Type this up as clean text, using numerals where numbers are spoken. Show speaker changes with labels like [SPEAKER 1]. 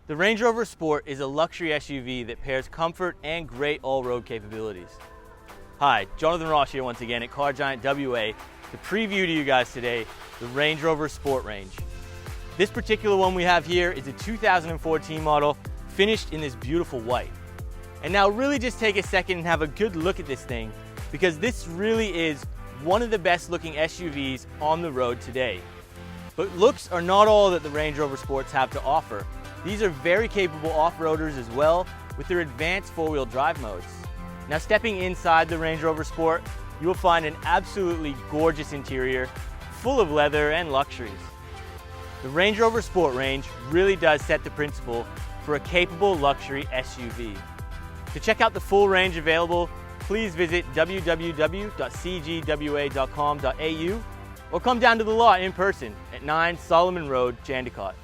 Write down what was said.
[SPEAKER 1] The Range Rover Sport is a luxury SUV that pairs comfort and great all-road capabilities. Hi, Jonathan Ross here once again at Car Giant WA to preview to you guys today the Range Rover Sport range. This particular one we have here is a 2014 model finished in this beautiful white. And now really just take a second and have a good look at this thing, because this really is one of the best looking SUVs on the road today. But looks are not all that the Range Rover Sports have to offer. These are very capable off-roaders as well, with their advanced four-wheel drive modes. Now stepping inside the Range Rover Sport, you will find an absolutely gorgeous interior, full of leather and luxuries. The Range Rover Sport range really does set the principle for a capable luxury SUV. To check out the full range available, please visit www.cgwa.com.au or come down to the lot in person at 9 Solomon Road, Jandakot.